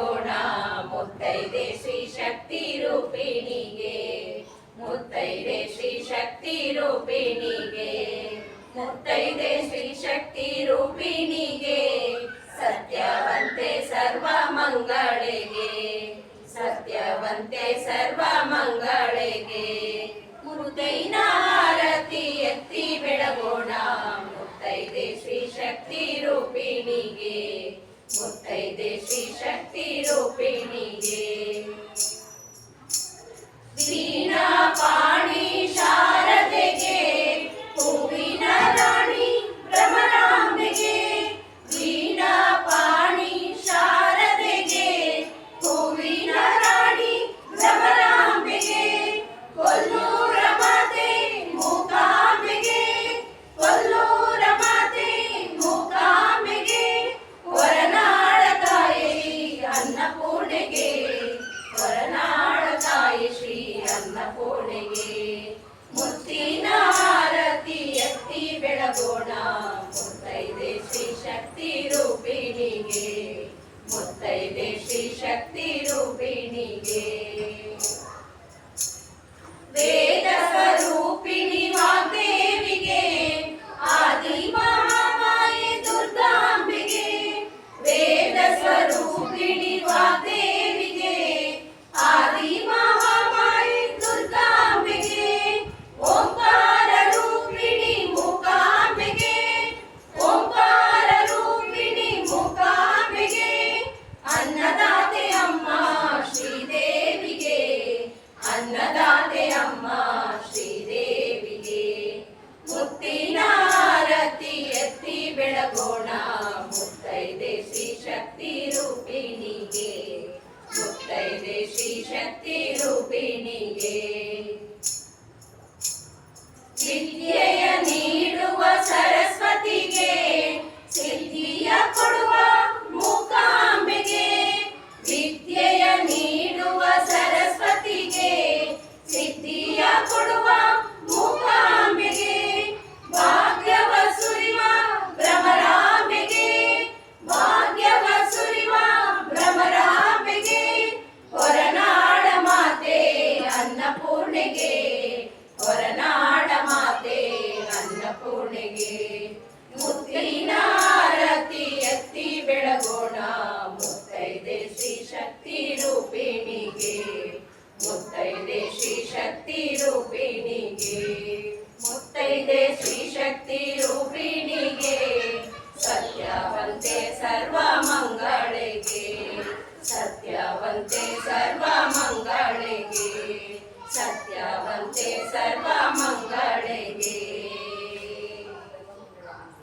ಬೆಳಗೋಣ ಮುತ್ತೈದೆ ಶ್ರೀ ಶಕ್ತಿ ರೂಪಿಣಿಗೆ ಮುತ್ತೈದೆ ಶ್ರೀ ಶಕ್ತಿ ರೂಪಿಣಿಗೆ ಮುತ್ತೈದೆ ಶ್ರೀ ಶಕ್ತಿ ರೂಪಿಣಿಗೆ ಸತ್ಯವಂತೆ ಸರ್ವ ಮಂಗಳಿಗೆ ಸತ್ಯವಂತೆ ಸರ್ವ ಮಂಗಳಿಗೆ ಮುತ್ತೈನ ಆರತಿ ಎತ್ತಿ ಬೆಳಗೋಣ ಮುತ್ತೈದೆ ಶ್ರೀ ಶಕ್ತಿ ರೂಪಿಣಿಗೆ ಮುತ್ತೈದೆ ಶ್ರೀ ಶಕ್ತಿ ರೂಪಿಣಿಗೆ ವೀಣಾ ಪಾಣಿ ಶಾರದೆಗೆ ಹೂವಿನ ರಾಣಿ ಭ್ರಮರಾಂಬೆಗೆ ವೀಣಾ ಪಾಣಿ ಶಾರದೆಗೆ ಹೂವಿನ ರಾಣಿ ಭ್ರಮರಾಂಬೆಗೆ ಕೊಲ್ಲೂರ ಮಾತೆ ಮೂಕಾಂಬೆಗೆ ಕೊಲ್ಲೂರ ಮಾತೆ ಮೂಕಾಂಬೆಗೆ ಹೊರನಾಡ ತಾಯಿ ಅನ್ನಪೂರ್ಣೆಗೆ ಹೊರನಾಡ ತಾಯಿ ಶ್ರೀ ಅನ್ನಪೂರ್ಣೆಗೆ ಮುತ್ತಿನ ಆರತಿ ಎತ್ತಿ ಬೆಳಗೋಣ ಮುತ್ತೈದೆ ಶ್ರೀ ಶಕ್ತಿ ರೂಪಿಣಿಗೆ ಮುತ್ತೈದೆ ಶ್ರೀ ಶಕ್ತಿ ರೂಪಿಣಿಗೆ ವೇದ ಸ್ವರೂಪಿಣಿ ವಾಗ್ದೇವಿಗೆ ಆದಿ ಮಹಾಮಾಯೆ ದುರ್ಗಾಂಬೆಗೆ ವೇದ ಸ್ವರೂಪಿಣಿ ವಾಗ್ದೇವಿಗೆ ಆದಿ ಮಹಾಮಾಯೆ ದುರ್ಗಾಂಬೆಗೆ ಓಂಕಾರ ರೂಪಿಣಿ ಮೂಕಾಂಬೆಗೆ ಓಂಕಾರ ರೂಪಿಣಿ ಮೂಕಾಂಬೆಗೆ ಅನ್ನದಾತೆ ಅಮ್ಮ ಶ್ರೀದೇವಿಗೆ ಅನ್ನದಾತೆ ಅಮ್ಮ ಶ್ರೀದೇವಿಗೆ ಮುತ್ತಿನ ಆರತಿ ಎತ್ತಿ ಬೆಳಗೋಣ ಮುತ್ತೈದೆ ಶ್ರೀ ಶಕ್ತಿ ರೂಪಿಣಿಗೆ ಮುತ್ತೈದೆ ಶ್ರೀ ಶಕ್ತಿ ರೂಪಿಣಿಗೆ ವಿದ್ಯೆಯ ನೀಡುವ ಸರಸ್ವತಿಗೆ ಸಿದ್ಧಿಯ ಕೊಡುವ ಮೂಕಾಂಬೆಗೆ ವಿದ್ಯೆಯ ನೀಡುವ ಸರಸ್ವತಿಗೆ ಸಿದ್ಧಿಯ ಕೊಡುವ ಮೂಕಾಂಬೆಗೆ ಭಾಗ್ಯವ ಸುರಿವ ಭ್ರಮರಾಂಬೆಗೆ ಭಾಗ್ಯವ ಸುರಿವ ಭ್ರಮರಾಂಬೆಗೆ ಹೊರನಾಡ ಮಾತೆ ಅನ್ನಪೂರ್ಣೆಗೆ ಹೊರನಾಡ ಮಾತೆ ಅನ್ನಪೂರ್ಣೆಗೆ ಮುತ್ತಿನ ಆರತಿ ಎತ್ತಿ ಬೆಳಗೋಣ ಮುತ್ತೈದೆ ಶ್ರೀ ಶಕ್ತಿ ರೂಪಿಣಿಗೆ ಮುತ್ತೈದೆ ಶ್ರೀ ಶಕ್ತಿ ರೂಪಿಣಿಗೆ ಮುತ್ತೈದೆ ಶ್ರೀ ಶಕ್ತಿ ರೂಪಿಣಿಗೆ ಸತ್ಯವಂತೆ ಸರ್ವ ಮಂಗಳಿಗೆ ಸತ್ಯವಂತೆ ಸರ್ವ ಮಂಗಳಿಗೆ ಸತ್ಯವಂತೆ ಸರ್ವ ಮಂಗಳ